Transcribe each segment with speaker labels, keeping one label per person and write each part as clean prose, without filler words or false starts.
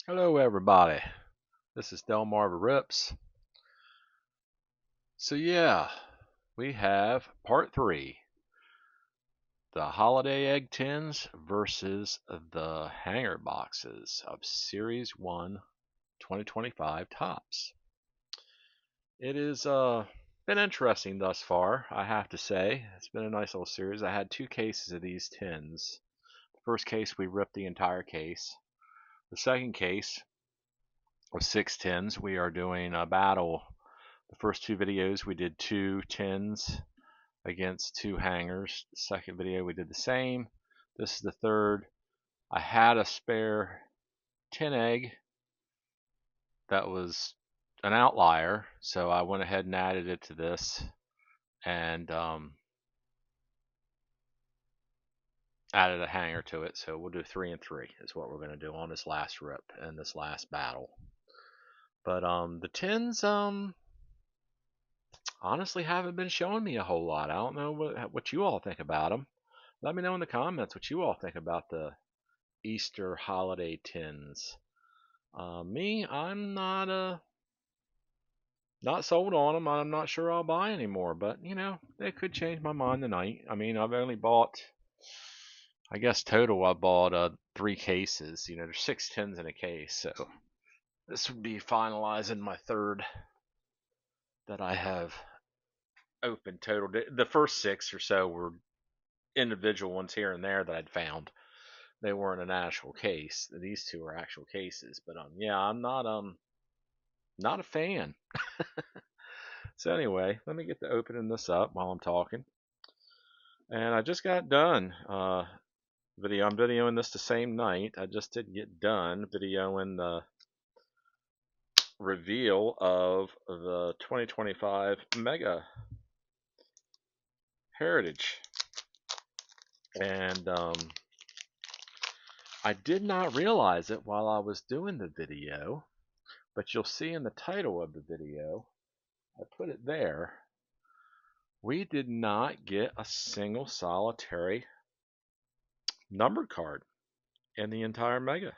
Speaker 1: Hello, everybody. This is Delmarva Rips. So, yeah, we have part three, the holiday egg tins versus the hanger boxes of Series 1 2025 TOPPS. It has been interesting thus far, I have to say. It's been a nice little series. I had two cases of these tins. The first case, we ripped the entire case. The second case of 6 tins, we are doing a battle. The first two videos we did 2 tins against 2 hangers. The second video we did the same. This is the third. I had a spare tin egg that was an outlier, so I went ahead and added it to this and added a hanger to it. So we'll do 3 and 3 is what we're going to do on this last rip and this last battle. But the tins honestly haven't been showing me a whole lot. I don't know what you all think about them. Let me know in the comments what you all think about the Easter holiday tins. Me, I'm not sold on them. I'm not sure I'll buy anymore, but they could change my mind tonight. I mean, I've only bought, I guess total I bought 3 cases. There's 6 tins in a case, so this would be finalizing my third that I have opened total. The first 6 or so were individual ones here and there that I'd found. They weren't an actual case. These two are actual cases, but yeah, I'm not a fan. So anyway, let me get to opening this up while I'm talking. And I just got done I'm videoing this the same night. I just didn't get done videoing the reveal of the 2025 Mega Heritage. And I did not realize it while I was doing the video, but you'll see in the title of the video, I put it there. We did not get a single solitary numbered card in the entire Mega.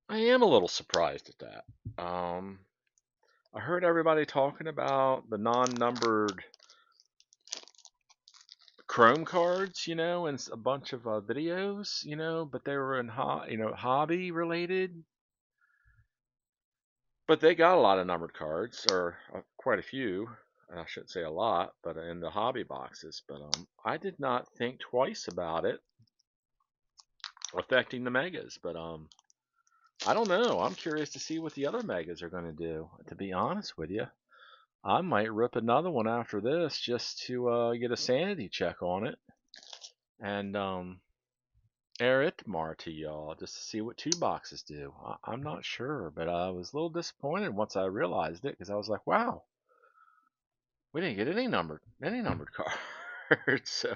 Speaker 1: I am a little surprised at that. I heard everybody talking about the non-numbered Chrome cards, and a bunch of videos, but they were in hobby related. But they got a lot of numbered cards, or quite a few. I shouldn't say a lot, but in the hobby boxes. But I did not think twice about it affecting the megas. But I don't know. I'm curious to see what the other megas are going to do. To be honest with you, I might rip another one after this just to get a sanity check on it and air it tomorrow to y'all just to see what 2 boxes do. I'm not sure, but I was a little disappointed once I realized it because I was like, wow, we didn't get any numbered cards. So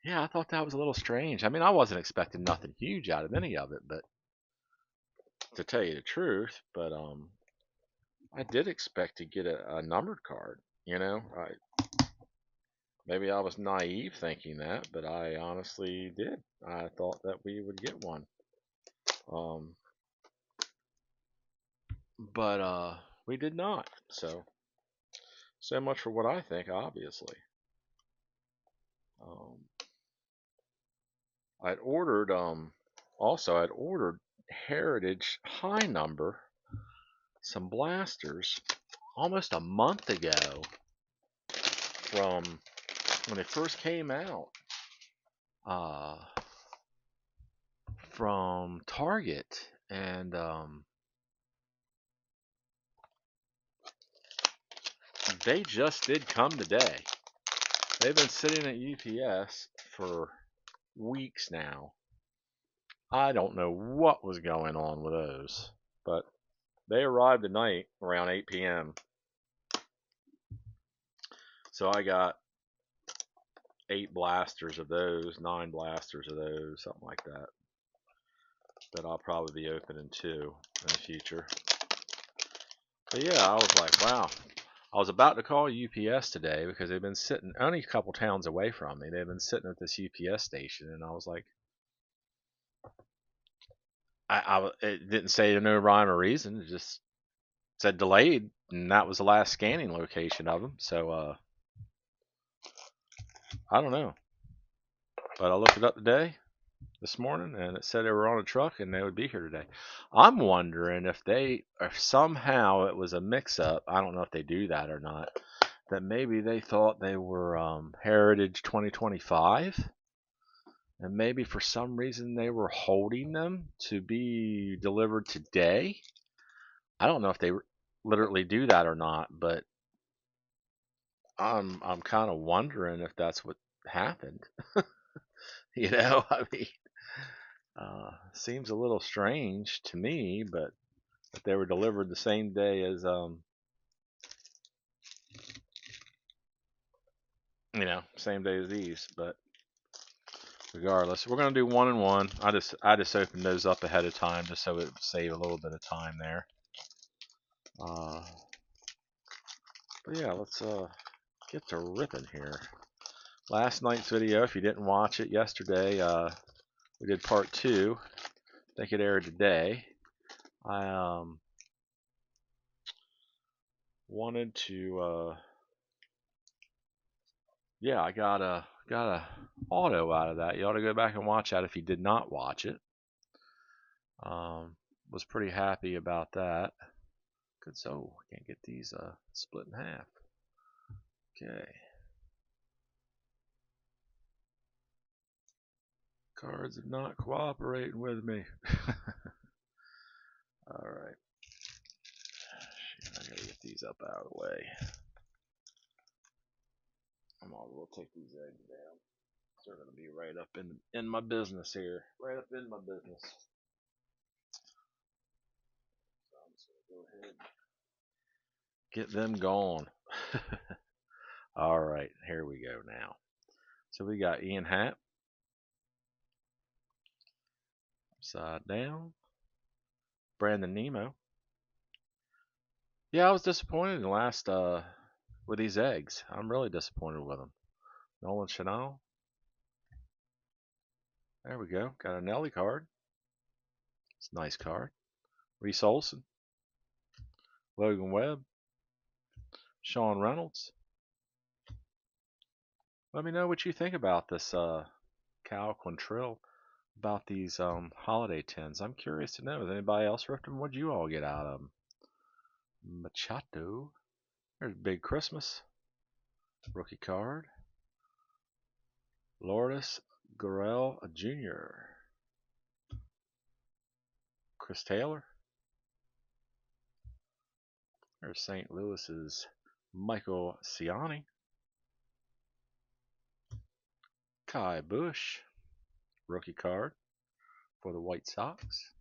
Speaker 1: yeah, I thought that was a little strange. I mean, I wasn't expecting nothing huge out of any of it, but to tell you the truth, but I did expect to get a numbered card. Maybe I was naive thinking that, but I honestly did. I thought that we would get one. Um, but we did not. So much for what I think, obviously. Um, I'd ordered I'd ordered Heritage High Number, some blasters, almost a month ago from when they first came out. From Target, and they just did come today. They've been sitting at UPS for weeks now. I don't know what was going on with those, but they arrived tonight around 8 p.m. So I got 8 blasters of those, 9 blasters of those, something like that. That I'll probably be opening too in the future. But yeah, I was like, wow. I was about to call UPS today because they've been sitting only a couple towns away from me. They've been sitting at this UPS station, and I was like, it didn't say no rhyme or reason. It just said delayed, and that was the last scanning location of them. So I don't know, but I looked it up today, this morning, and it said they were on a truck and they would be here today. I'm wondering if somehow it was a mix-up. I don't know if they do that or not. That maybe they thought they were Heritage 2025, and maybe for some reason they were holding them to be delivered today. I don't know if they literally do that or not, but I'm kind of wondering if that's what happened. I mean, seems a little strange to me, but if they were delivered the same day as same day as these. But regardless, we're gonna do 1 and 1. I just opened those up ahead of time just so it would save a little bit of time there. But yeah, let's get to ripping here. Last night's video, if you didn't watch it yesterday, we did part 2. I think it aired today. I wanted to yeah, I got a auto out of that. You ought to go back and watch that if you did not watch it. Was pretty happy about that. Good, so I can't get these split in half. Okay. Cards are not cooperating with me. Alright. I gotta get these up out of the way. I might as well take these eggs down. They're gonna be right up in my business here. Right up in my business. So I'm just gonna go ahead and get them gone. Alright, here we go now. So we got Ian Happ. Upside down. Brandon Nemo. Yeah, I was disappointed in the last with these eggs. I'm really disappointed with them. Nolan Chanel. There we go. Got a Nelly card. It's a nice card. Reese Olson. Logan Webb. Sean Reynolds. Let me know what you think about this Cal Quantrill, about these holiday tins. I'm curious to know. Has anybody else ripped them? What'd you all get out of them? Machado. There's Big Christmas. Rookie card. Lourdes Gurriel Jr. Chris Taylor. There's St. Louis's Michael Ciani. Kai Bush. Rookie card for the White Sox.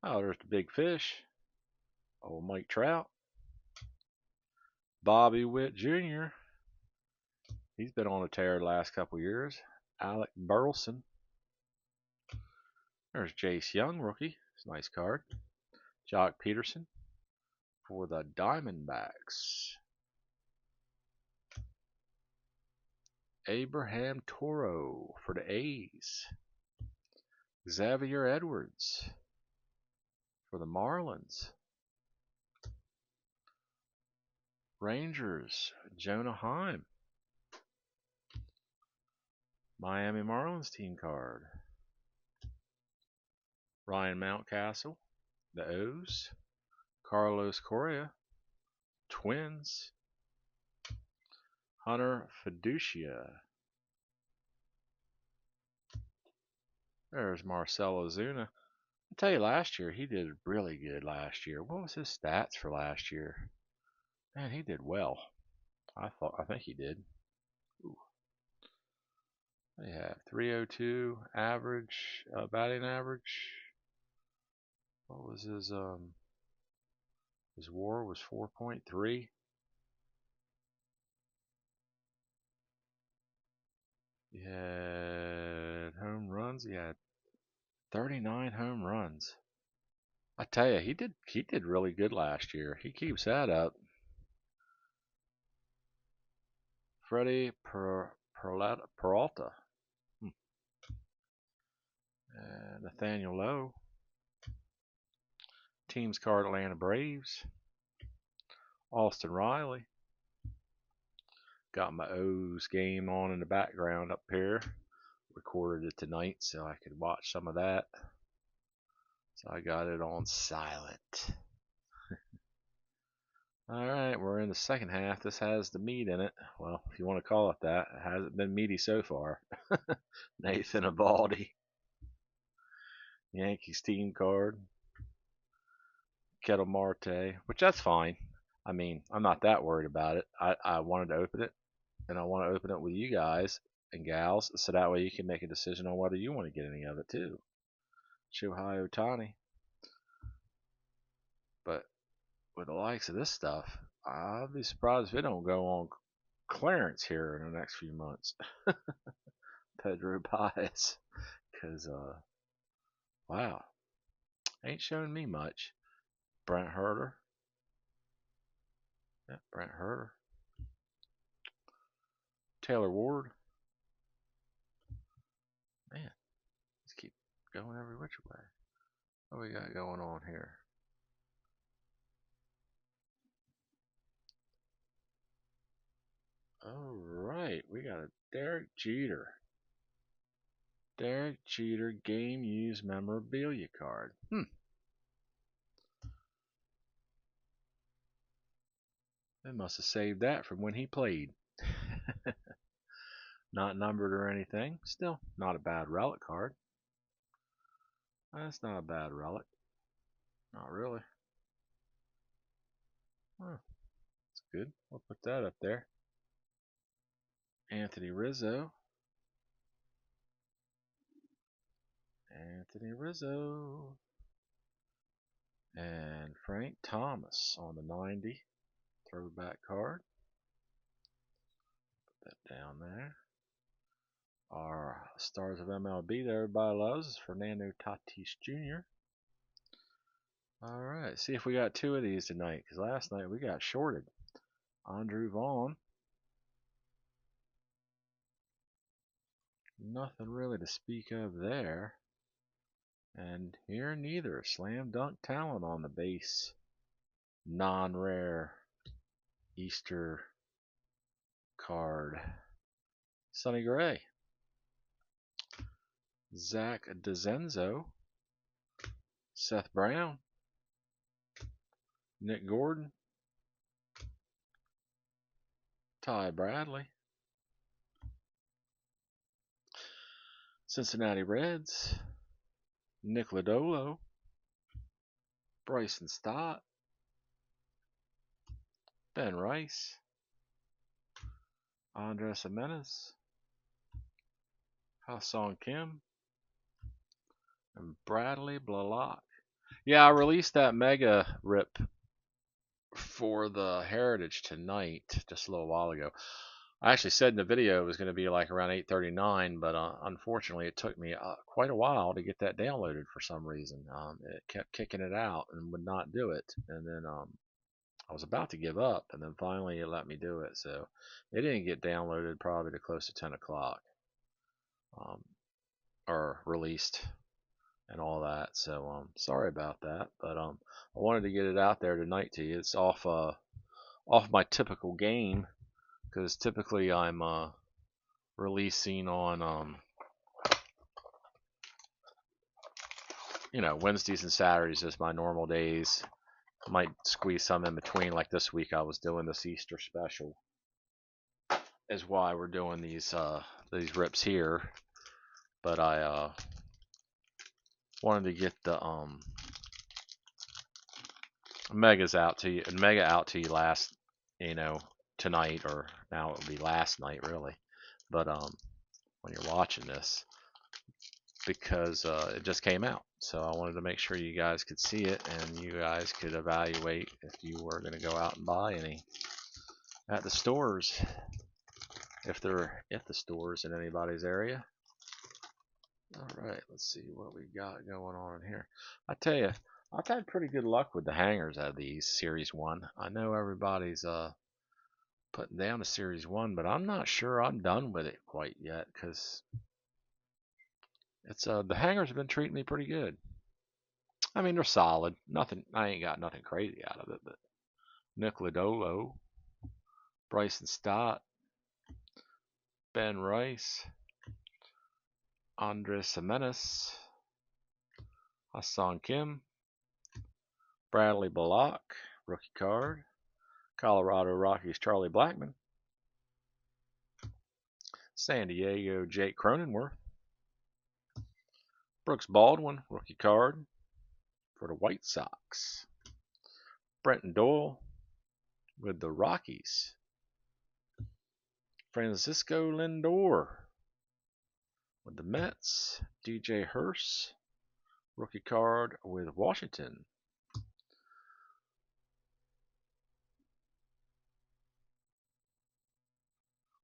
Speaker 1: Oh, there's the big fish. Old Mike Trout. Bobby Witt Jr. He's been on a tear the last couple years. Alec Burleson. There's Jace Young, rookie. It's a nice card. Jock Peterson for the Diamondbacks. Abraham Toro for the A's. Xavier Edwards for the Marlins. Rangers, Jonah Heim. Miami Marlins team card. Ryan Mountcastle, the O's. Carlos Correa, Twins. Hunter Fiducia. There's Marcell Ozuna. I tell you, last year he did really good. Last year, what was his stats for last year? Man, he did well. I think he did. Ooh. They have 302 average, batting average. What was his WAR was 4.3. He had home runs. He had 39 home runs. I tell you, he did really good last year. He keeps that up. Freddie Peralta. And Nathaniel Lowe. Teams card Atlanta Braves. Austin Riley. Got my O's game on in the background up here. Recorded it tonight so I could watch some of that. So I got it on silent. Alright, we're in the second half. This has the meat in it. Well, if you want to call it that. It hasn't been meaty so far. Nathan Eovaldi. Yankees team card. Kettle Marte, which that's fine. I mean, I'm not that worried about it. I wanted to open it, and I want to open it with you guys and gals, so that way you can make a decision on whether you want to get any of it too. Shohei Ohtani. But with the likes of this stuff, I'll be surprised if it don't go on clearance here in the next few months. Pedro Baez, because wow, ain't showing me much. Brent Herter. Yeah, Brent Herter. Taylor Ward. Man, just keep going every which way. What we got going on here? All right, we got a Derek Jeter. Derek Jeter game used memorabilia card. They must have saved that from when he played. Not numbered or anything. Still, not a bad relic card. That's not a bad relic. Not really. Huh, that's good. We'll put that up there. Anthony Rizzo. Anthony Rizzo. And Frank Thomas on the 90. Throwback card. Put that down there. Our stars of MLB that everybody loves is Fernando Tatis Jr. Alright, see if we got two of these tonight, because last night we got shorted. Andrew Vaughn. Nothing really to speak of there. And here neither. Slam dunk talent on the base. Non-rare Easter card. Sonny Gray. Zach DeZenzo. Seth Brown. Nick Gordon. Ty Bradley. Cincinnati Reds. Nick Lodolo. Bryson Stott. Ben Rice. Andres Jimenez. Ha-Sung Kim. And Bradley Blalock. Yeah, I released that mega rip for the Heritage tonight, just a little while ago. I actually said in the video it was going to be like around 8:39, but unfortunately it took me quite a while to get that downloaded for some reason. It kept kicking it out and would not do it, and then I was about to give up, and then finally it let me do it. So it didn't get downloaded probably to close to 10 o'clock, or released and all that. So sorry about that, but I wanted to get it out there tonight to you. It's off my typical game, because typically I'm releasing on Wednesdays and Saturdays as my normal days. Might squeeze some in between, like this week I was doing this Easter special, is why we're doing these rips here. But I wanted to get the mega out to you last, tonight, or now it would be last night really. But when you're watching this, because it just came out, so I wanted to make sure you guys could see it and you guys could evaluate if you were going to go out and buy any at the stores, if they're at the stores in anybody's area. Alright, let's see what we got going on here. I tell you, I've had pretty good luck with the hangers out of these Series 1. I know everybody's putting down the Series 1, but I'm not sure I'm done with it quite yet, because it's the hangers have been treating me pretty good. I mean, they're solid. Nothing. I ain't got nothing crazy out of it, but Nick Lodolo, Bryson Stott, Ben Rice, Andres Jimenez, Hassan Kim, Bradley Bullock, rookie card, Colorado Rockies Charlie Blackmon, San Diego Jake Cronenworth, Brooks Baldwin, rookie card for the White Sox, Brenton Doyle with the Rockies, Francisco Lindor with the Mets, DJ Hurst, rookie card with Washington,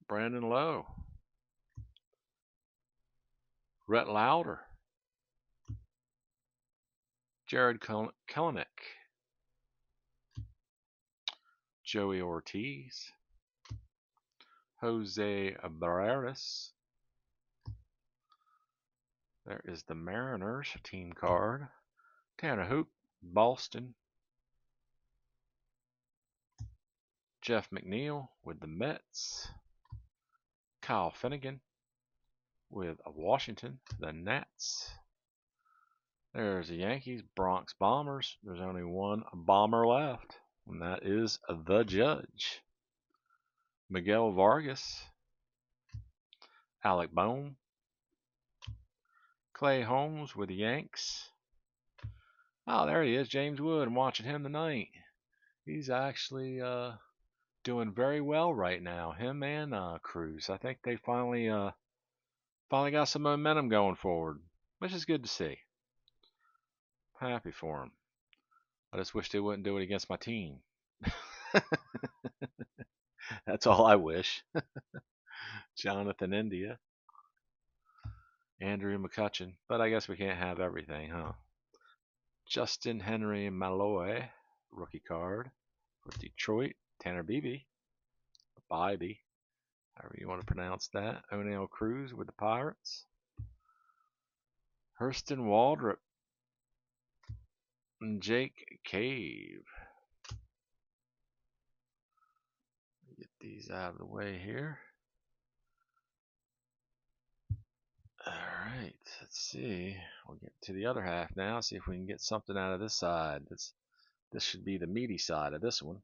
Speaker 1: Brandon Lowe, Rhett Lauder, Jared Kelenic, Joey Ortiz, Jose Barreras. There is the Mariners team card. Tanner Hoop, Boston. Jeff McNeil with the Mets. Kyle Finnegan with Washington, the Nats. There's the Yankees, Bronx Bombers. There's only one bomber left, and that is the Judge. Miguel Vargas, Alec Bohm, Clay Holmes with the Yanks. Oh, there he is, James Wood. I'm watching him tonight. He's actually doing very well right now. Him and Cruz. I think they finally got some momentum going forward, which is good to see. Happy for him. I just wish they wouldn't do it against my team. That's all I wish. Jonathan India, Andrew McCutchen, but I guess we can't have everything, huh? Justin Henry Malloy, rookie card for Detroit. Tanner Beebe, Bibee, however you want to pronounce that. O'Neill Cruz with the Pirates. Hurston Waldrop and Jake Cave. Get these out of the way here. Alright, let's see. We'll get to the other half now, see if we can get something out of this side. This should be the meaty side of this one.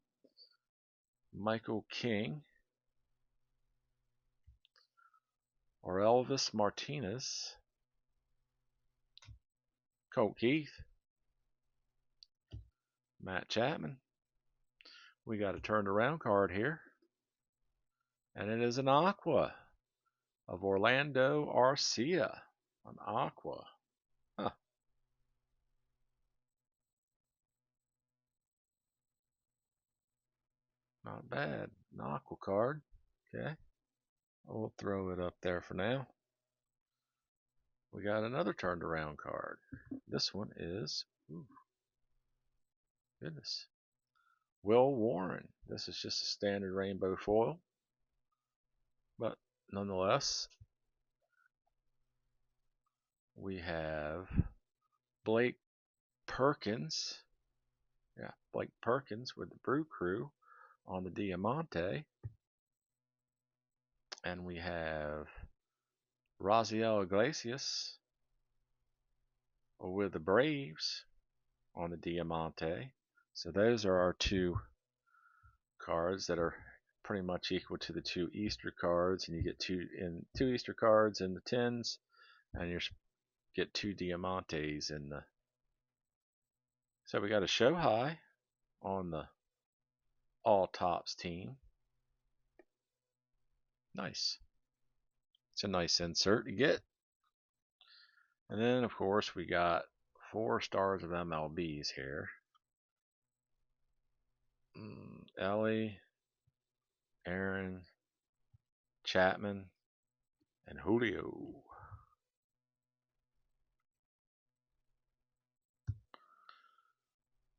Speaker 1: Michael King. Or Elvis Martinez. Colt Keith. Matt Chapman. We got a turned around card here. And it is an Aqua of Orlando Arcia. An Aqua. Huh. Not bad. An Aqua card. Okay. We'll throw it up there for now. We got another turned around card. This one is, ooh, goodness, Will Warren. This is just a standard rainbow foil, but nonetheless, we have Blake Perkins. Yeah, Blake Perkins with the Brew Crew on the Diamante. And we have Raziel Iglesias with the Braves on the Diamante. So those are our two cards that are pretty much equal to the two Easter cards, and you get two Easter cards in the tens, and you get two Diamantes in the. So we got a show high on the all tops team. Nice. It's a nice insert to get. And then of course we got 4 stars of MLBs here. Ellie, Aaron, Chapman, and Julio.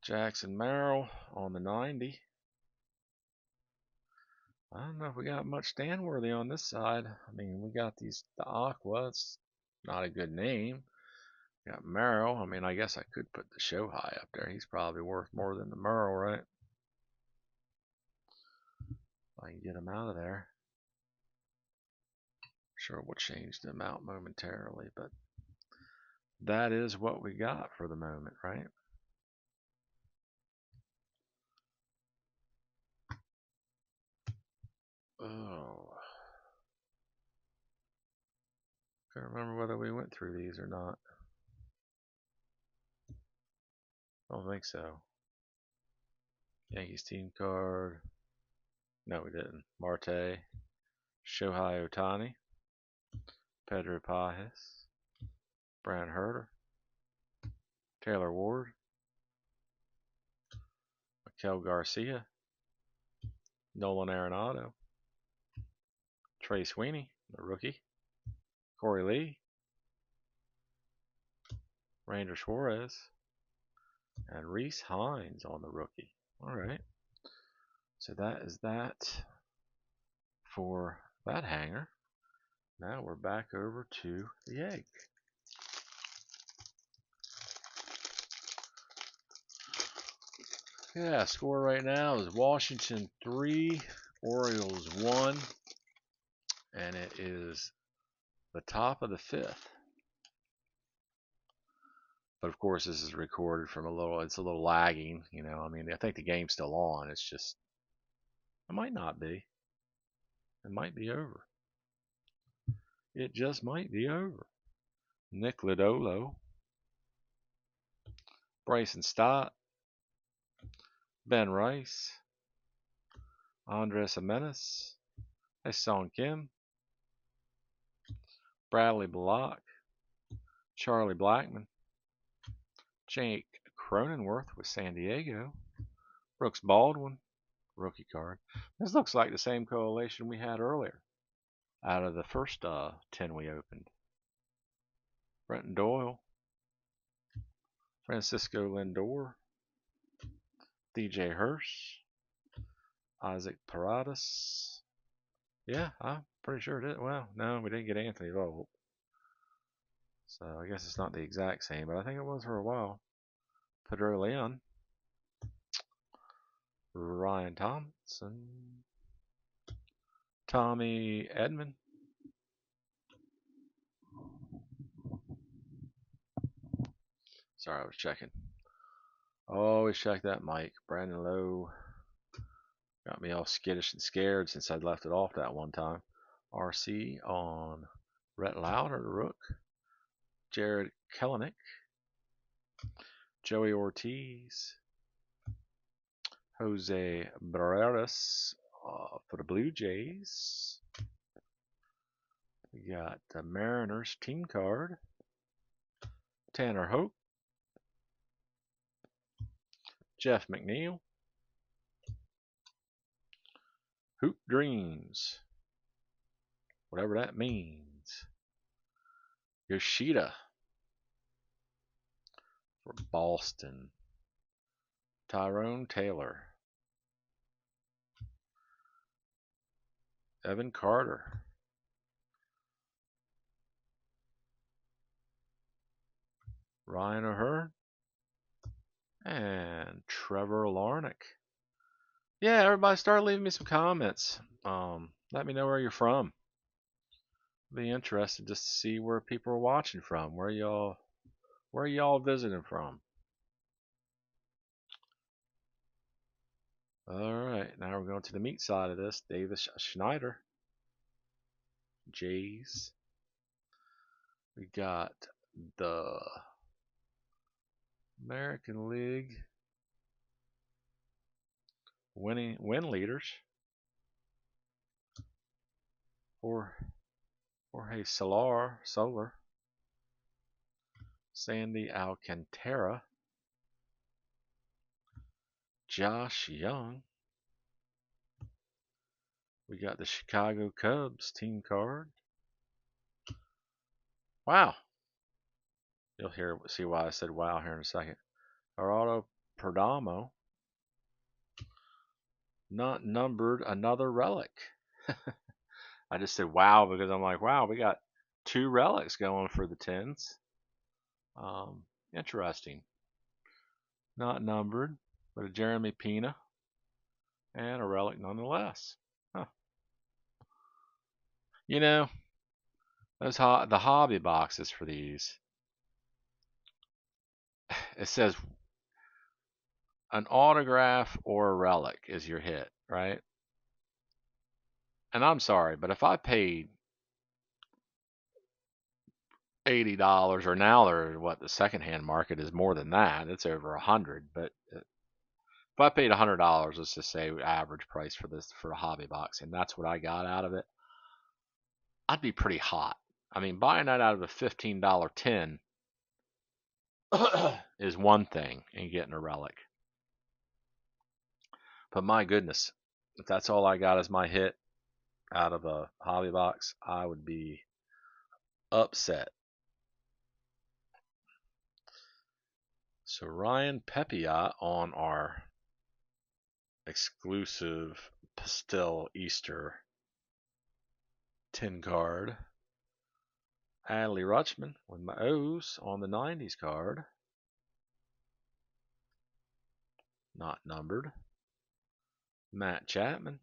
Speaker 1: Jackson Merrill on the 90. I don't know if we got much Stanworthy on this side. I mean, we got the Aqua. It's not a good name. Got Merrill. I mean, I guess I could put the show high up there. He's probably worth more than the Merrill, right? If I can get him out of there. Sure, we'll change them out momentarily, but that is what we got for the moment, right? Oh, can't remember whether we went through these or not. I don't think so. Yankees team card. No, we didn't. Marte, Shohei Ohtani, Pedro Pajes, Brand Herter, Taylor Ward, Miguel Garcia, Nolan Arenado, Trey Sweeney, the rookie, Corey Lee, Ranger Suarez, and Reese Hines on the rookie. All right. So that is that for that hanger. Now we're back over to the egg. Yeah, score right now is Washington 3, Orioles 1, and it is the top of the 5th. But of course, this is recorded from it's a little lagging, you know. I mean, I think the game's still on. It's just, it might not be. It might be over. It just might be over. Nick Lodolo, Bryson Stott, Ben Rice, Andres Jimenez, Song Kim, Bradley Block, Charlie Blackmon, Jake Cronenworth with San Diego, Brooks Baldwin, rookie card. This looks like the same coalition we had earlier out of the first 10 we opened. Brenton Doyle, Francisco Lindor, DJ Hurst, Isaac Paredes. Yeah, I'm pretty sure it is. Well, no, we didn't get Anthony Volpe. So I guess it's not the exact same, but I think it was for a while. Pedro Leon, Ryan Thompson, Tommy Edman, sorry, I was checking. Always check that mic. Brandon Lowe got me all skittish and scared since I'd left it off that one time. RC on Rhett Lauder, Rook, Jared Kelenic, Joey Ortiz, Jose Barreras for the Blue Jays. We got the Mariners team card. Tanner Hope, Jeff McNeil, Hoop Dreams, whatever that means. Yoshida for Boston. Tyrone Taylor. Evan Carter. Ryan O'Hearn. And Trevor Larnach. Yeah, everybody start leaving me some comments. Let me know where you're from. Be interested just to see where people are watching from. Where y'all visiting from? Alright, now we're going to the meat side of this. Davis Schneider. Jays. We got the American League win leaders. Jorge Soler, Sandy Alcantara, Josh Young. We got the Chicago Cubs team card. Wow. You'll see why I said wow here in a second. Gerardo Perdomo. Not numbered, another relic. I just said wow because I'm like, wow, we got 2 relics going for the 10s. Interesting. Not numbered, but a Jeremy Pena and a relic nonetheless. Huh. You know, the hobby boxes for these, it says an autograph or a relic is your hit, right? And I'm sorry, but if I paid $80, or now they're what, the secondhand market is more than that. It's over 100. But if I paid $100, let's just say average price for this for a hobby box, and that's what I got out of it, I'd be pretty hot. I mean, buying that out of a $15 tin is one thing, and getting a relic. But my goodness, if that's all I got as my hit out of a hobby box, I would be upset. So Ryan Pepiot on our exclusive Pastel Easter tin card. Adley Rutschman with my O's on the 90s card. Not numbered. Matt Chapman.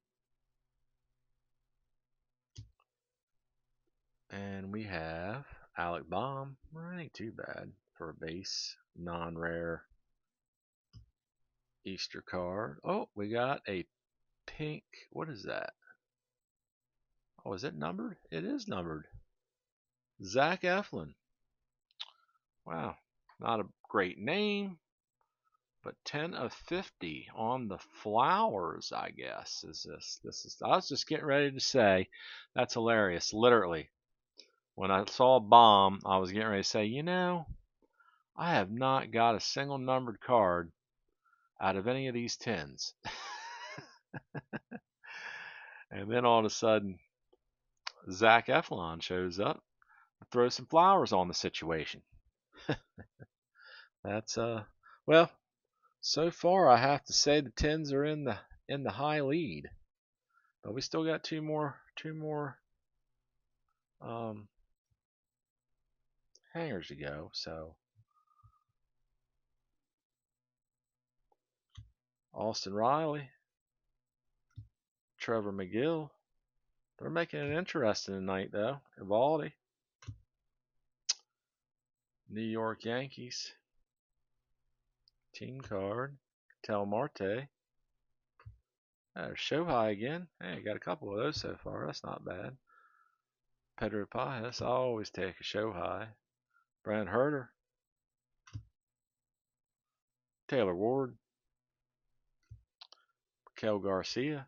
Speaker 1: And we have Alec Baum. Well, ain't too bad for a base non-rare Easter card. Oh, we got a pink. What is that? Oh, is it numbered? It is numbered. Zach Eflin. Wow. Not a great name, but 10 of 50 on the flowers, I guess. I was just getting ready to say, that's hilarious. Literally, when I saw Bomb, I was getting ready to say, I have not got a single numbered card out of any of these 10s. And then all of a sudden, Zach Eflin shows up, throws some flowers on the situation. That's well, so far I have to say the 10s are in the high lead, but we still got two more hangers to go. So Austin Riley, Trevor McGill, they're making it interesting tonight though. Evaldi, New York Yankees, team card, Tel Marte. There's Shohei again. Hey, got a couple of those so far. That's not bad. Pedro Pajas, I always take a Shohei. Brent Herter, Taylor Ward, Kel Garcia,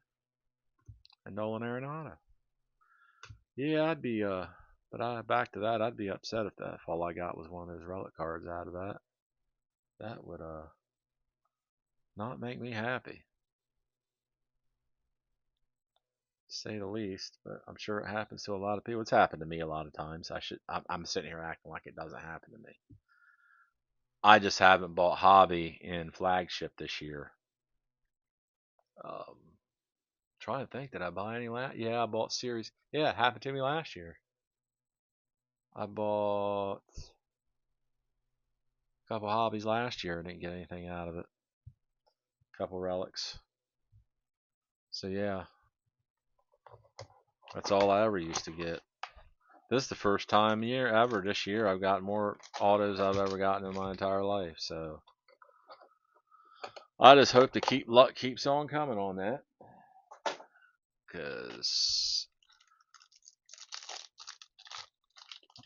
Speaker 1: and Nolan Arenado. Yeah, I'd be but back to that, I'd be upset if all I got was one of those relic cards out of that. That would not make me happy, to say the least. But I'm sure it happens to a lot of people. It's happened to me a lot of times. I'm sitting here acting like it doesn't happen to me. I just haven't bought hobby in flagship this year. Um, Trying to think, did I buy any last? Yeah, I bought series. Yeah, it happened to me last year. I bought a couple hobbies last year and didn't get anything out of it. A couple relics. So yeah, that's all I ever used to get. This is the first time ever this year I've got more autos I've ever gotten in my entire life. So I just hope the luck keeps on coming on that, because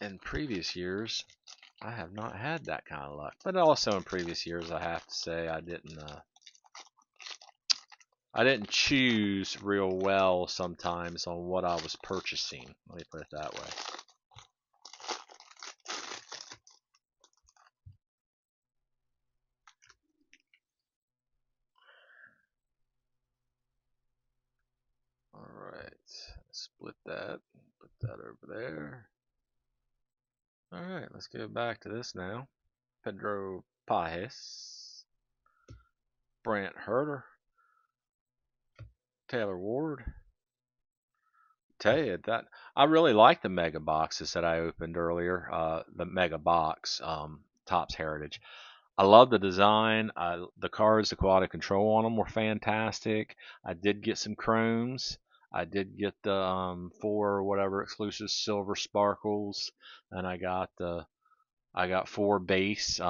Speaker 1: in previous years I have not had that kind of luck. But also in previous years, I have to say I didn't choose real well sometimes on what I was purchasing. Let me put it that way. Alright, split that, put that over there. Alright, let's go back to this now. Pedro Pajes, Brant Herter, Taylor Ward. Tell you I really like the mega boxes that I opened earlier. The mega box. Topps Heritage. I love the design. The cards, the quality control on them were fantastic. I did get some chromes. I did get the four whatever exclusive silver sparkles, and I got four base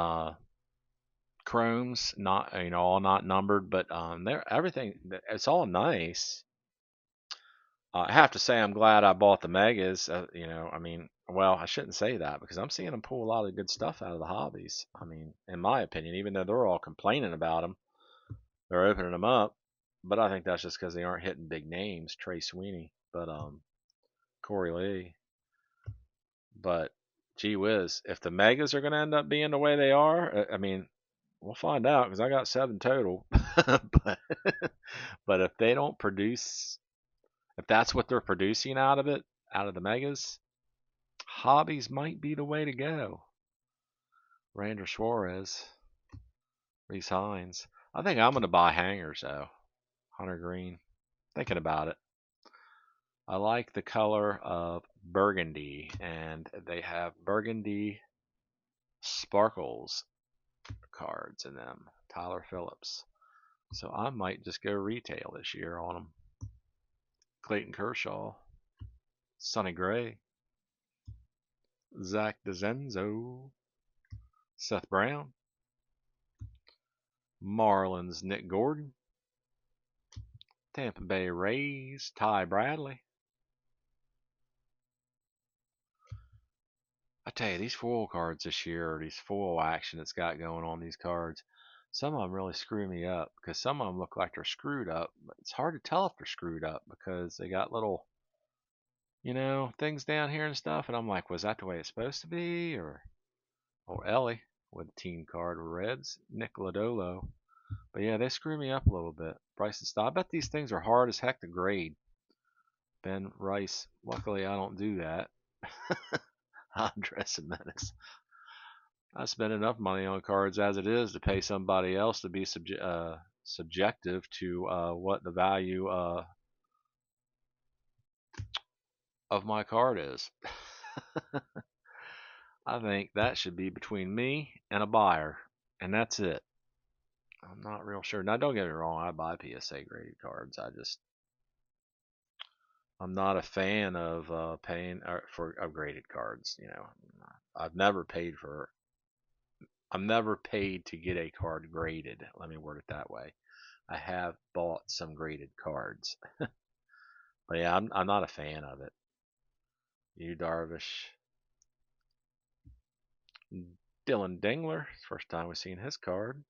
Speaker 1: chromes, not all not numbered, but they're everything. It's all nice. I have to say I'm glad I bought the megas. I mean, well, I shouldn't say that because I'm seeing them pull a lot of good stuff out of the hobbies. I mean, in my opinion, even though they're all complaining about them, they're opening them up. But I think that's just because they aren't hitting big names, Trey Sweeney, but Corey Lee. But gee whiz, if the megas are going to end up being the way they are, I mean, we'll find out because I got 7 total. but but if they don't produce, if that's what they're producing out of it, out of the megas, hobbies might be the way to go. Ranger Suarez, Reese Hines. I think I'm going to buy hangers though. Hunter Green. Thinking about it. I like the color of burgundy, and they have burgundy sparkles cards in them. Tyler Phillips. So I might just go retail this year on them. Clayton Kershaw, Sonny Gray, Zach DeZenzo, Seth Brown, Marlins Nick Gordon, Tampa Bay Rays Ty Bradley. I tell you, these foil cards this year, these foil action that's got going on these cards, some of them really screw me up because some of them look like they're screwed up, but it's hard to tell if they're screwed up because they got little, things down here and stuff, and I'm like, was that the way it's supposed to be? Or Ellie with the team card Reds, Nick Lodolo. But yeah, they screw me up a little bit. Bryson Stott. I bet these things are hard as heck to grade. Ben Rice. Luckily, I don't do that. Andres Menace. I spend enough money on cards as it is to pay somebody else to be subjective to what the value of my card is. I think that should be between me and a buyer, and that's it. I'm not real sure. Now, don't get me wrong, I buy PSA graded cards. I'm not a fan of paying for graded cards. I've never paid for. I'm never paid to get a card graded. Let me word it that way. I have bought some graded cards, but yeah, I'm not a fan of it. You Darvish, Dylan Dingler. First time we've seen his card.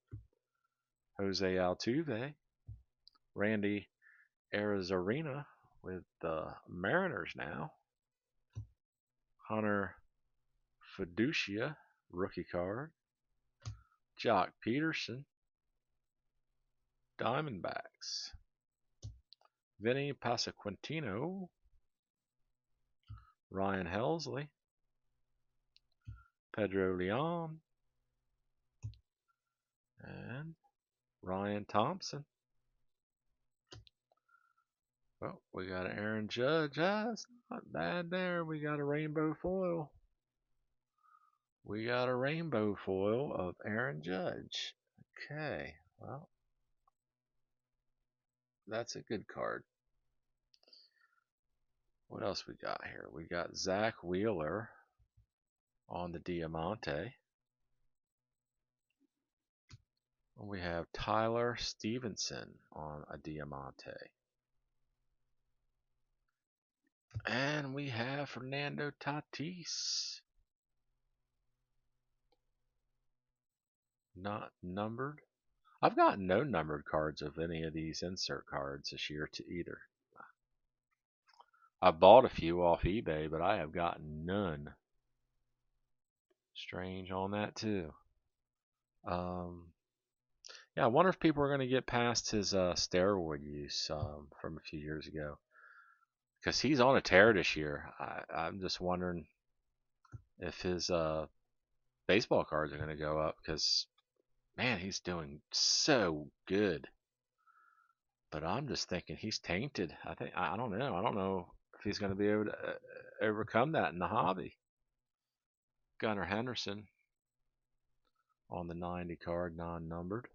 Speaker 1: Jose Altuve, Randy Arozarena with the Mariners now. Hunter Fiducia, rookie card. Jock Peterson, Diamondbacks. Vinny Passaquintino, Ryan Helsley, Pedro Leon, and Ryan Thompson. Oh, we got an Aaron Judge. That's not bad there. We got a rainbow foil. We got a rainbow foil of Aaron Judge. Okay, well, that's a good card. What else we got here? We got Zach Wheeler on the Diamante. We have Tyler Stevenson on a Diamante. And we have Fernando Tatis. Not numbered. I've got no numbered cards of any of these insert cards this year to either. I bought a few off eBay, but I have gotten none. Strange on that too. Yeah, I wonder if people are going to get past his steroid use from a few years ago, because he's on a tear this year. I'm just wondering if his baseball cards are going to go up, because man, he's doing so good. But I'm just thinking he's tainted. I don't know. I don't know if he's going to be able to overcome that in the hobby. Gunnar Henderson, on the 90 card, non-numbered.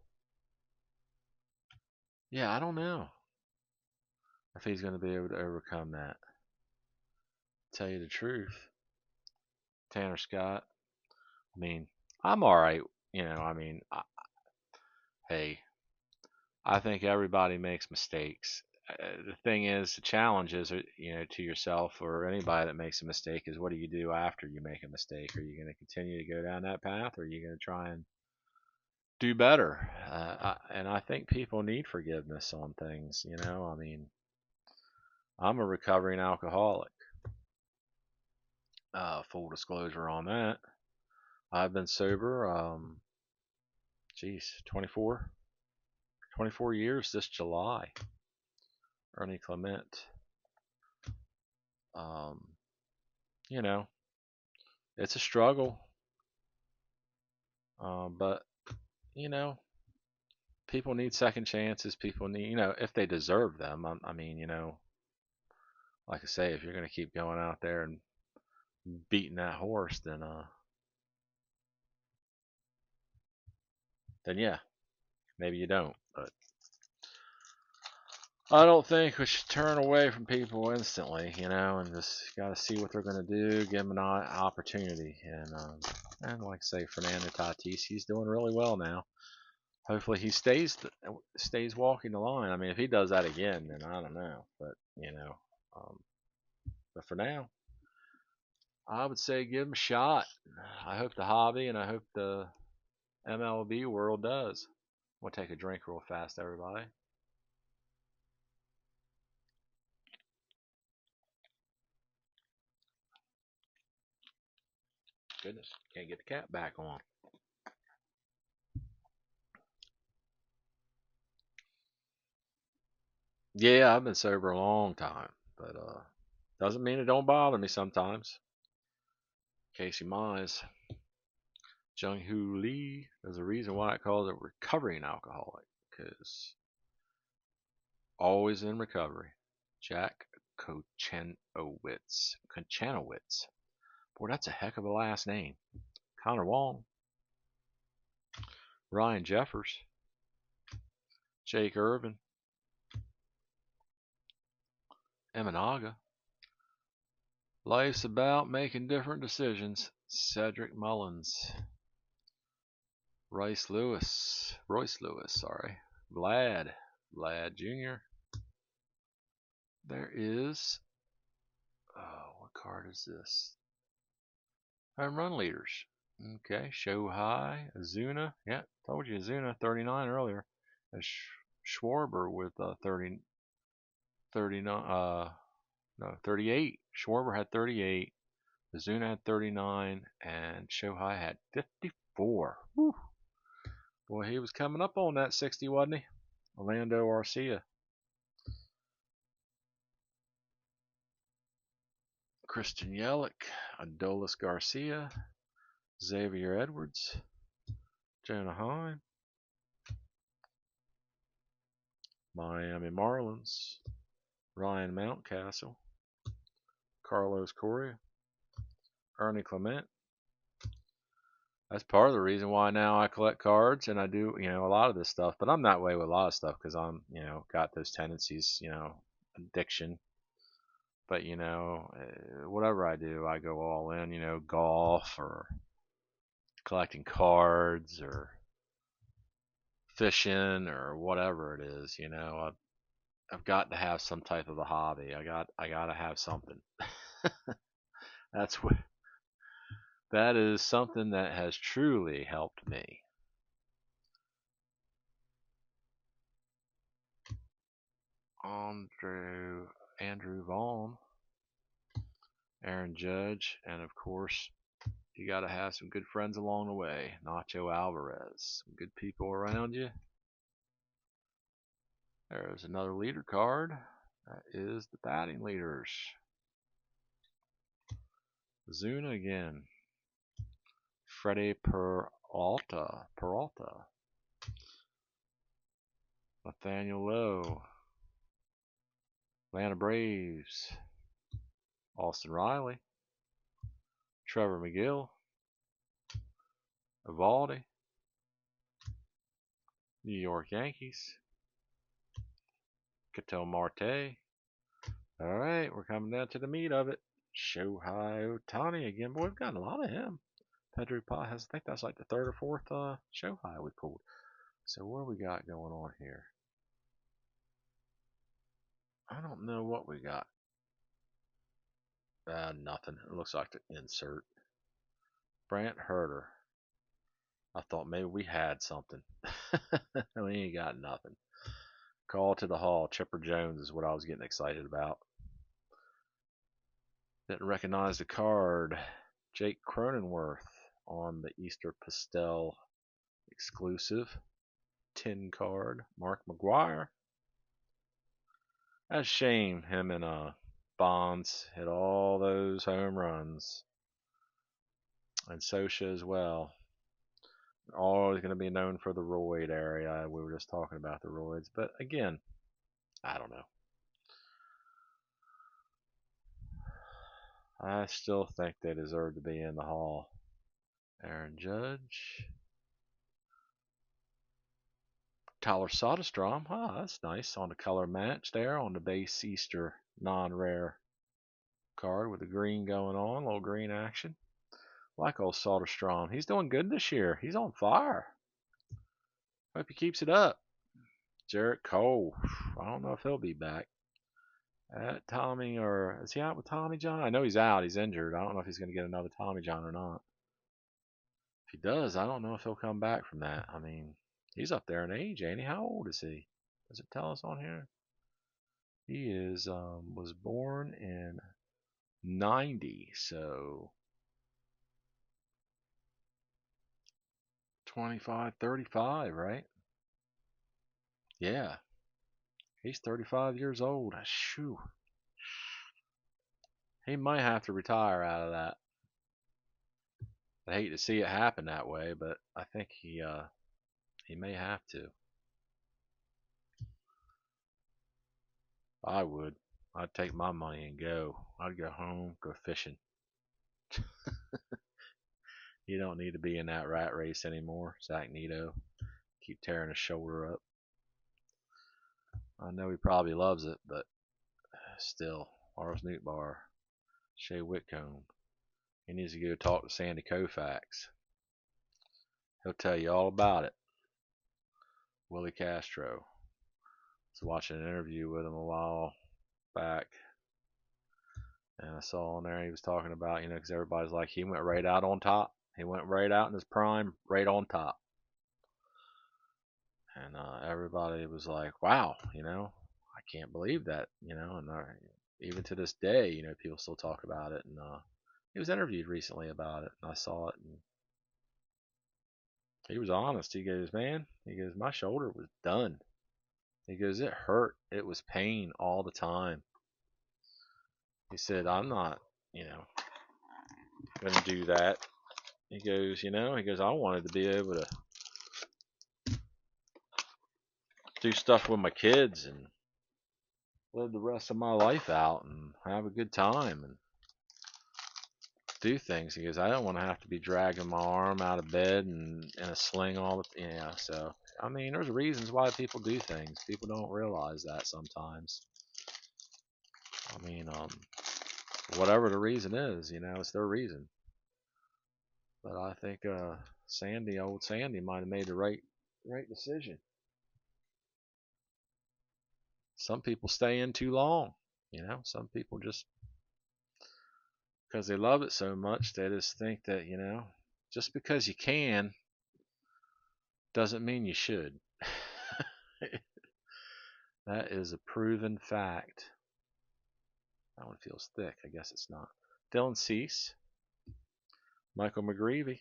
Speaker 1: Yeah, I don't know if he's going to be able to overcome that. Tell you the truth, Tanner Scott. I mean, I'm all right. Hey, I think everybody makes mistakes. The thing is, the challenge is, to yourself or anybody that makes a mistake is what do you do after you make a mistake? Are you going to continue to go down that path, or are you going to try and do better? And I think people need forgiveness on things. I mean, I'm a recovering alcoholic. Full disclosure on that. I've been sober, 24, 24 years this July. Ernie Clement. Um, you know, it's a struggle, but you know, people need second chances. People need, if they deserve them. I mean, like I say, if you're going to keep going out there and beating that horse, then yeah, maybe you don't. But I don't think we should turn away from people instantly, and just got to see what they're going to do, give them an opportunity. And like I say, Fernando Tatis, he's doing really well now. Hopefully he stays walking the line. I mean, if he does that again, then I don't know. But um, but for now, I would say give him a shot. I hope the hobby and I hope the MLB world does. We'll take a drink real fast, everybody. Goodness, can't get the cap back on. Yeah, I've been sober a long time, but doesn't mean it don't bother me sometimes. Casey Mize, Jung Hoo Lee. There's a reason why it calls it recovering alcoholic, because always in recovery. Jack Kochanowicz. Kochanowicz. Boy, that's a heck of a last name. Connor Wong. Ryan Jeffers. Jake Irvin. Emanaga. Life's about making different decisions. Cedric Mullins. Royce Lewis, sorry. Vlad Jr. There is, what card is this? Home run leaders. Okay, Shohei, Azuna. Yeah, told you Azuna 39 earlier. Schwarber with 30, 39, no, 38. Schwarber had 38. Azuna had 39, and Shohei had 54. Whew. Boy, he was coming up on that 60, wasn't he? Orlando Arcia. Christian Yelich, Adolis Garcia, Xavier Edwards, Jonah Heim, Miami Marlins, Ryan Mountcastle, Carlos Correa, Ernie Clement. That's part of the reason why now I collect cards and I do, a lot of this stuff. But I'm that way with a lot of stuff because I'm, got those tendencies, addiction. But whatever I do, I go all in. Golf or collecting cards or fishing or whatever it is. I've got to have some type of a hobby. I got to have something. That's what that is something that has truly helped me. Andrew Vaughn, Aaron Judge, and of course, you got to have some good friends along the way. Nacho Alvarez, some good people around you. There's another leader card. That is the batting leaders. Zuna again. Freddie Peralta. Nathaniel Lowe. Atlanta Braves. Austin Riley. Trevor McGill. Evaldi. New York Yankees. Ketel Marte. All right, we're coming down to the meat of it. Shohei Ohtani again. Boy, we've gotten a lot of him. Pedro Paz, I think that's like the third or fourth Shohei we pulled. So what we got going on here? I don't know what we got. Nothing. It looks like the insert. Brant Herter. I thought maybe we had something. We ain't got nothing. Call to the Hall. Chipper Jones is what I was getting excited about. Didn't recognize the card. Jake Cronenworth on the Easter Pastel exclusive 10 card. Mark McGwire. That's a shame. Him and Bonds hit all those home runs. And Sosha as well. Always going to be known for the roid area. We were just talking about the roids. But again, I don't know. I still think they deserve to be in the Hall. Aaron Judge. Tyler Soderstrom. That's nice on the color match there on the base Easter non-rare card with the green going on. A little green action. Like old Soderstrom. He's doing good this year. He's on fire. Hope he keeps it up. Jarrett Cole. I don't know if he'll be back. Tommy, or is he out with Tommy John? I know he's out. He's injured. I don't know if he's going to get another Tommy John or not. If he does, I don't know if he'll come back from that. I mean, he's up there in age, ain't he? How old is he? Does it tell us on here? He is was born in 90, so 25, 35, right? Yeah, he's 35 years old. Shoo. He might have to retire out of that. I hate to see it happen that way, but I think he may have to. I would. I'd take my money and go. I'd go home, go fishing. You don't need to be in that rat race anymore, Zach Neto. Keep tearing his shoulder up. I know he probably loves it, but still, Lars Nootbaar, Shea Whitcomb. He needs to go talk to Sandy Koufax. He'll tell you all about it. Willie Castro. I was watching an interview with him a while back, and I saw on there he was talking about, because everybody's like, he went right out on top. He went right out in his prime, right on top. And everybody was like, wow, I can't believe that, and even to this day, people still talk about it. And he was interviewed recently about it, and I saw it, and he was honest. He goes, man, my shoulder was done. He goes, it hurt. It was pain all the time. He said, I'm not, going to do that. He goes, I wanted to be able to do stuff with my kids and live the rest of my life out and have a good time and do things. He goes, I don't want to have to be dragging my arm out of bed and in a sling all the so I mean, there's reasons why people do things. People don't realize that sometimes. I mean, whatever the reason is, it's their reason. But I think old Sandy might have made the right decision. Some people stay in too long, some people just, because they love it so much, they just think that, just because you can doesn't mean you should. That is a proven fact. That one feels thick. I guess it's not. Dylan Cease, Michael McGreevy.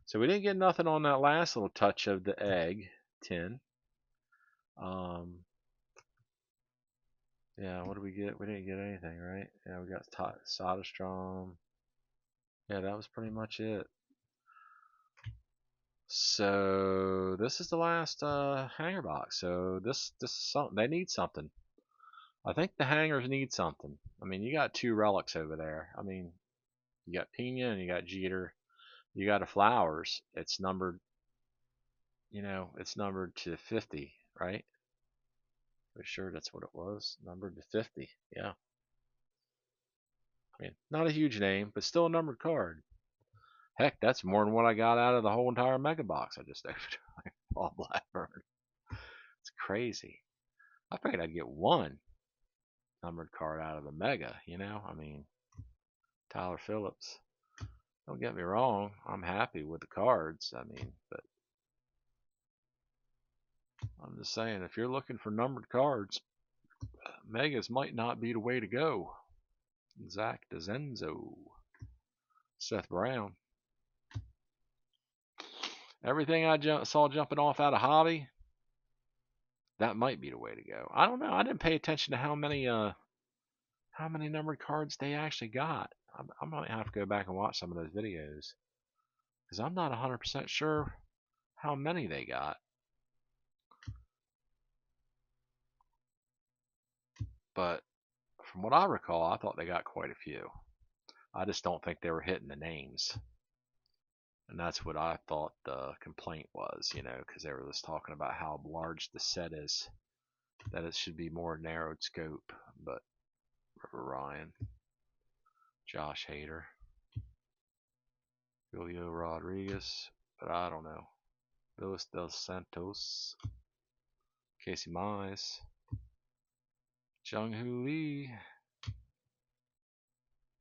Speaker 1: So we didn't get nothing on that last little touch of the egg tin. Yeah, what did we get? We didn't get anything, right? Yeah, we got Soderstrom. Yeah, that was pretty much it. So this is the last hanger box. So this they need something. I think the hangers need something. I mean, you got two relics over there. I mean, you got Pena and you got Jeter. You got a Flowers. It's numbered it's numbered to 50, right? For sure that's what it was. Numbered to 50. Yeah. I mean, not a huge name, but still a numbered card. Heck, that's more than what I got out of the whole entire mega box I just opened. Paul Blackburn. It's crazy. I figured I'd get one numbered card out of the mega, I mean, Tyler Phillips. Don't get me wrong, I'm happy with the cards. I mean, but I'm just saying, if you're looking for numbered cards, megas might not be the way to go. Zach DeZenzo, Seth Brown. Everything I saw jumping off out of hobby, that might be the way to go. I don't know. I didn't pay attention to how many numbered cards they actually got. I might have to go back and watch some of those videos because I'm not 100% sure how many they got. But from what I recall, I thought they got quite a few. I just don't think they were hitting the names. And that's what I thought the complaint was, because they were just talking about how large the set is, that it should be more narrowed scope. But River Ryan, Josh Hader, Julio Rodriguez, but I don't know. Luis Dos Santos, Casey Mize, Jung-Hoo Lee,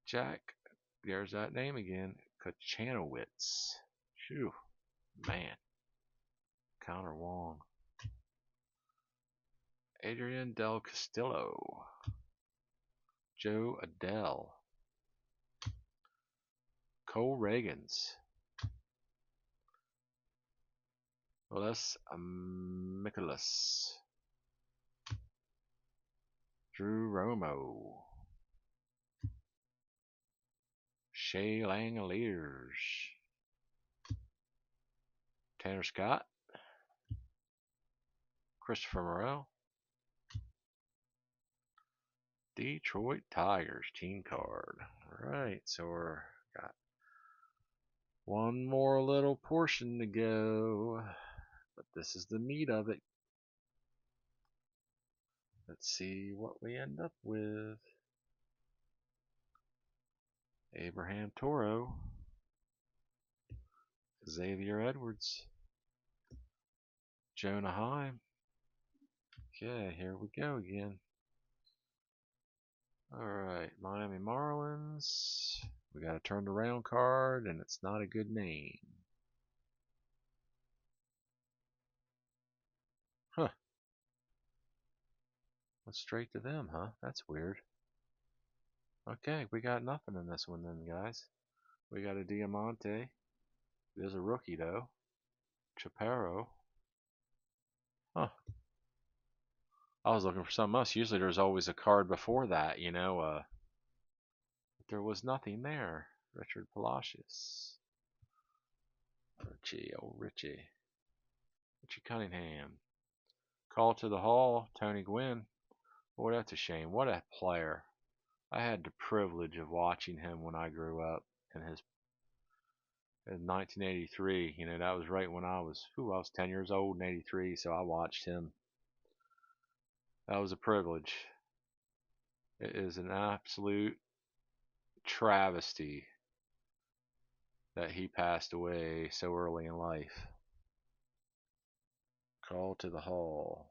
Speaker 1: Jack, there's that name again, Kachanowicz. Phew, man. Connor Wong. Adrian Del Castillo. Joe Adele. Cole Reagans. Les Michaelis. Drew Romo. Shea Langoliers. Tanner Scott. Christopher Morel. Detroit Tigers team card. Alright, so we're got one more little portion to go. But this is the meat of it. Let's see what we end up with. Abraham Toro. Xavier Edwards. Jonah Heim. Okay, here we go again. Alright, Miami Marlins. We got a turned around card, and it's not a good name. Huh. Went straight to them, huh? That's weird. Okay, we got nothing in this one then, guys. We got a Diamante. There's a rookie, though. Chaparro. Huh. I was looking for something else. Usually there's always a card before that, but there was nothing there. Richard Palacios. Richie, oh Richie. Richie Cunningham. Call to the Hall, Tony Gwynn. Boy, that's a shame. What a player. I had the privilege of watching him when I grew up in 1983. That was right when I was 10 years old in 83, so I watched him. That was a privilege. It is an absolute travesty that he passed away so early in life. Call to the Hall.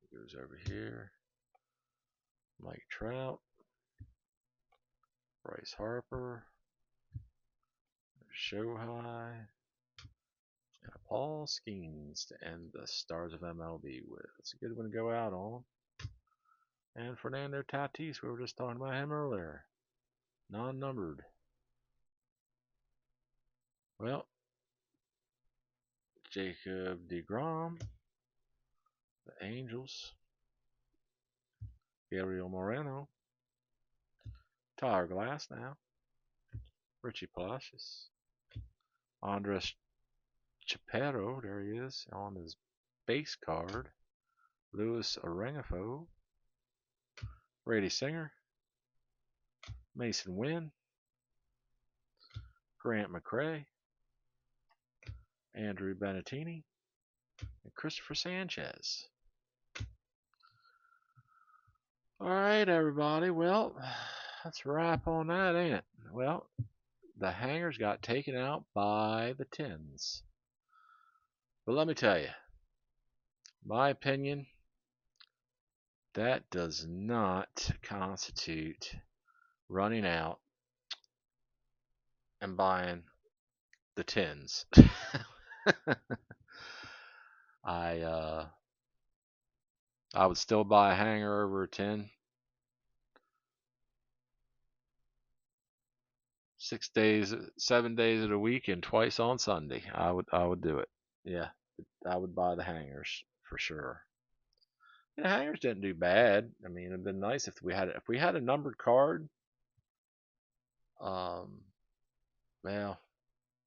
Speaker 1: He goes over here. Mike Trout. Bryce Harper. Shohei. And Paul Skeens to end the Stars of MLB with. It's a good one to go out on. And Fernando Tatis, we were just talking about him earlier. Non-numbered. Well, Jacob deGrom, the Angels, Gabriel Moreno, Tyler Glass now, Richie Palacios, Andres Chaparro, there he is on his base card, Luis Orengifo, Brady Singer, Mason Wynn, Grant McCray, Andrew Benettini, and Christopher Sanchez. All right, everybody. Well, let's wrap on that, ain't it? Well, the hangers got taken out by the tens. But let me tell you, my opinion, that does not constitute running out and buying the tens. I I would still buy a hanger over a 10. 6 days, 7 days of the week, and twice on Sunday. I would do it. Yeah, I would buy the hangers for sure. The hangers didn't do bad. I mean, it'd been nice if we had a numbered card. Um, well,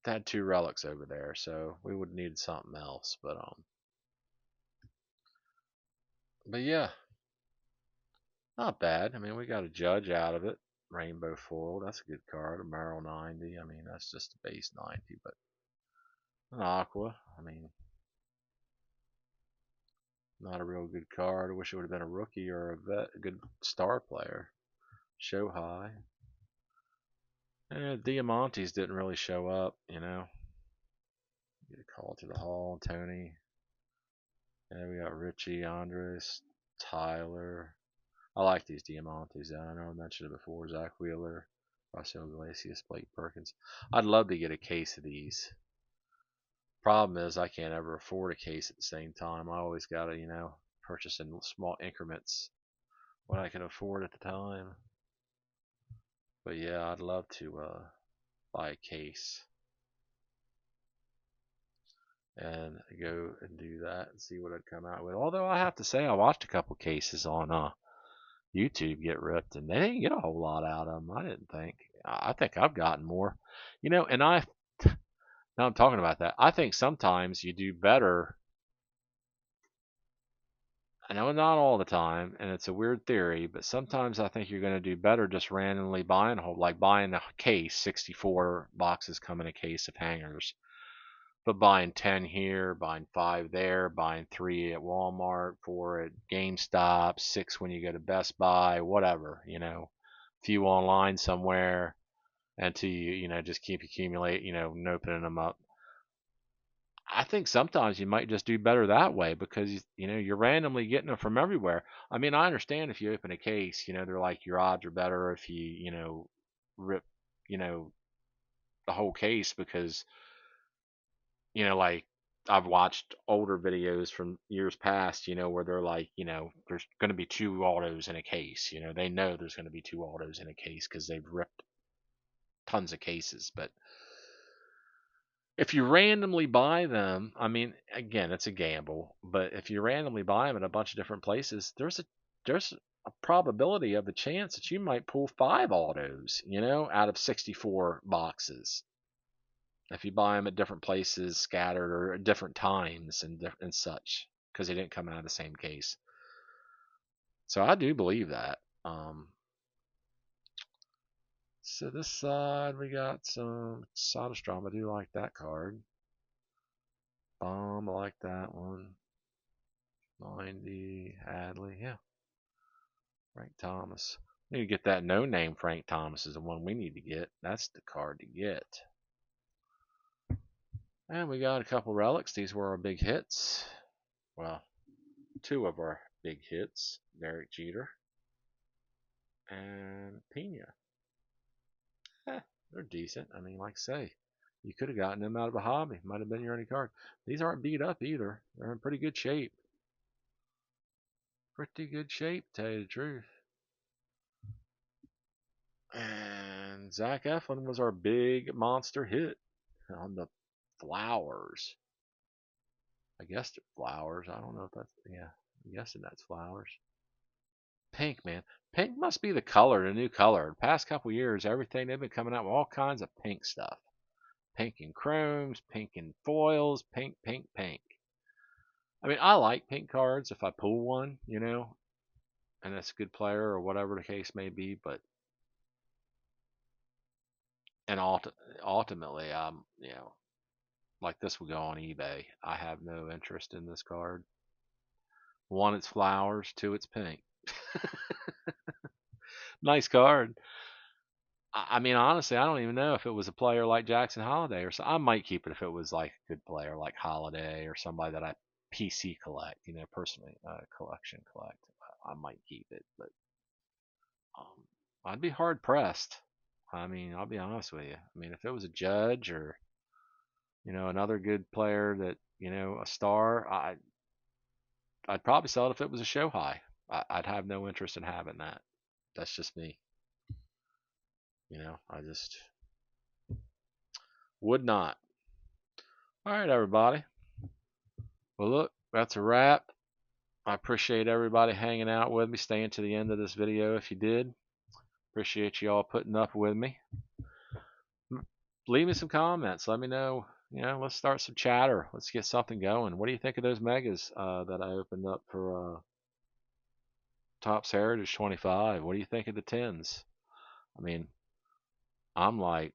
Speaker 1: they had two relics over there, so we would need something else. But yeah, not bad. I mean, we got a judge out of it. Rainbow foil, that's a good card. A Merrill 90. I mean, that's just a base 90, but an aqua. I mean, not a real good card. I wish it would have been a rookie or a good star player. Show high. And Diamantes didn't really show up. Get a call to the hall, Tony. And we got Richie, Andres, Tyler. I like these Diamantes. I know I mentioned it before. Zach Wheeler, Russell Iglesias, Blake Perkins. I'd love to get a case of these. Problem is, I can't ever afford a case at the same time. I always got to, purchase in small increments what I can afford at the time. But yeah, I'd love to buy a case and go and do that and see what I'd come out with. Although I have to say, I watched a couple cases on YouTube get ripped, and they didn't get a whole lot out of them. I didn't think. I think I've gotten more, and now I'm talking about that. I think sometimes you do better. I know not all the time, and it's a weird theory, but sometimes I think you're going to do better just randomly buying a whole, like buying a case. 64 boxes come in a case of hangers. But buying 10 here, buying 5 there, buying 3 at Walmart, 4 at GameStop, 6 when you go to Best Buy, whatever. Few online somewhere until you just keep accumulating, and opening them up. I think sometimes you might just do better that way because you're randomly getting them from everywhere. I mean, I understand if you open a case, they're like your odds are better if you rip, you know, the whole case because like I've watched older videos from years past, where they're like, there's going to be 2 autos in a case. They know there's going to be 2 autos in a case because they've ripped tons of cases. But if you randomly buy them, I mean, again, it's a gamble. But if you randomly buy them in a bunch of different places, there's a probability of the chance that you might pull 5 autos, out of 64 boxes if you buy them at different places, scattered or at different times and such, because they didn't come out of the same case. So I do believe that. So this side we got some Soderstrom. I do like that card. Bomb, I like that one. 90 Hadley, yeah. Frank Thomas. We need to get that no name Frank Thomas is the one we need to get. That's the card to get. And we got a couple relics. These were our big hits. Well, 2 of our big hits. Derek Jeter and Pena. They're decent. I mean, like I say, you could have gotten them out of a hobby. Might have been your only card. These aren't beat up either. They're in pretty good shape. Pretty good shape, to tell you the truth. And Zach Eflin was our big monster hit on the flowers. I guess they're flowers. I don't know if that's, yeah, I'm guessing that's flowers. Pink, man. Pink must be the color, the new color. The past couple years, everything, they've been coming out with all kinds of pink stuff. Pink and chromes, pink and foils, pink, pink, pink. I mean, I like pink cards if I pull one, and it's a good player or whatever the case may be, but and ultimately, like this will go on eBay. I have no interest in this card. One, it's flowers. Two, it's pink. Nice card. I mean, honestly, I don't even know if it was a player like Jackson Holiday or so. I might keep it if it was like a good player like Holiday or somebody that I PC collect, personally collection collect. I might keep it, but um, I'd be hard pressed. I mean, I'll be honest with you. I mean, if it was a Judge or another good player that a star, I'd probably sell it if it was a show high. I'd have no interest in having that. That's just me. I just would not. All right, everybody. Well, look, that's a wrap. I appreciate everybody hanging out with me, staying to the end of this video if you did. Appreciate you all putting up with me. Leave me some comments. Let me know. Let's start some chatter. Let's get something going. What do you think of those megas that I opened up for Topps Heritage 25? What do you think of the 10s? I mean, I'm like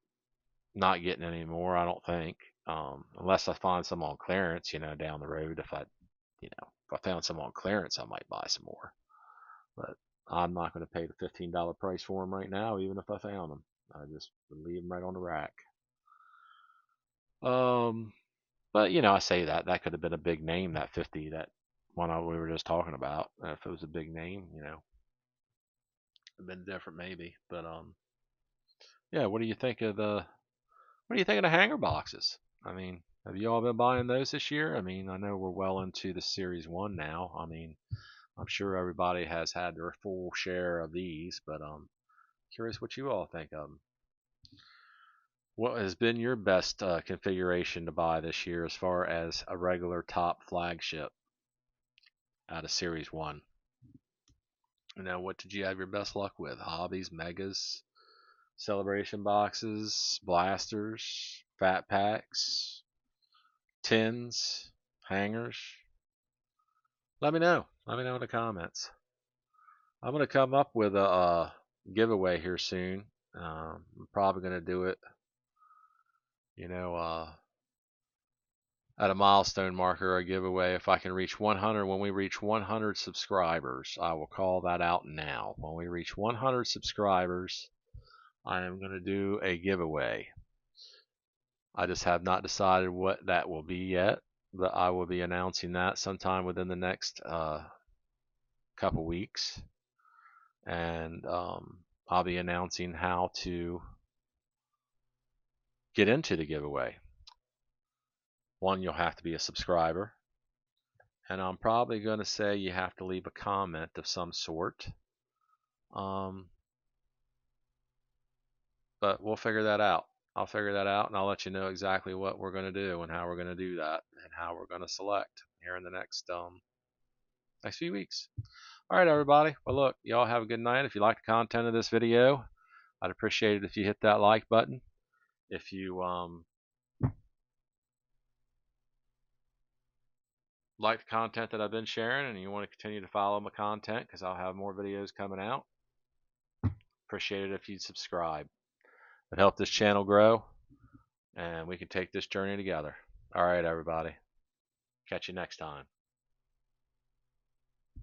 Speaker 1: not getting any more, I don't think. Unless I find some on clearance, down the road. If I found some on clearance, I might buy some more. But I'm not going to pay the $15 price for them right now, even if I found them. I just would leave them right on the rack. But I say that could have been a big name, that 50, that one we were just talking about. If it was a big name, it'd been different maybe. But yeah. What do you think of the hanger boxes? I mean, have you all been buying those this year? I mean, I know we're well into the Series 1 now. I mean, I'm sure everybody has had their full share of these, but curious what you all think of them. What has been your best configuration to buy this year as far as a regular top flagship out of Series 1? What did you have your best luck with? Hobbies, megas, celebration boxes, blasters, fat packs, tins, hangers? Let me know. Let me know in the comments. I'm going to come up with a giveaway here soon. I'm probably going to do it, you know, at a milestone marker, a giveaway. If I can reach 100, when we reach 100 subscribers, I will call that out now. When we reach 100 subscribers, I am going to do a giveaway. I just have not decided what that will be yet, but I will be announcing that sometime within the next couple weeks. And I'll be announcing how to get into the giveaway. One, you'll have to be a subscriber. And I'm probably going to say you have to leave a comment of some sort. But we'll figure that out. I'll figure that out and I'll let you know exactly what we're going to do and how we're going to do that and how we're going to select here in the next few weeks. All right, everybody. Well, look, y'all have a good night. If you like the content of this video, I'd appreciate it if you hit that like button. If you like the content that I've been sharing and you want to continue to follow my content because I'll have more videos coming out, appreciate it if you'd subscribe. It helped this channel grow and we can take this journey together. All right, everybody. Catch you next time.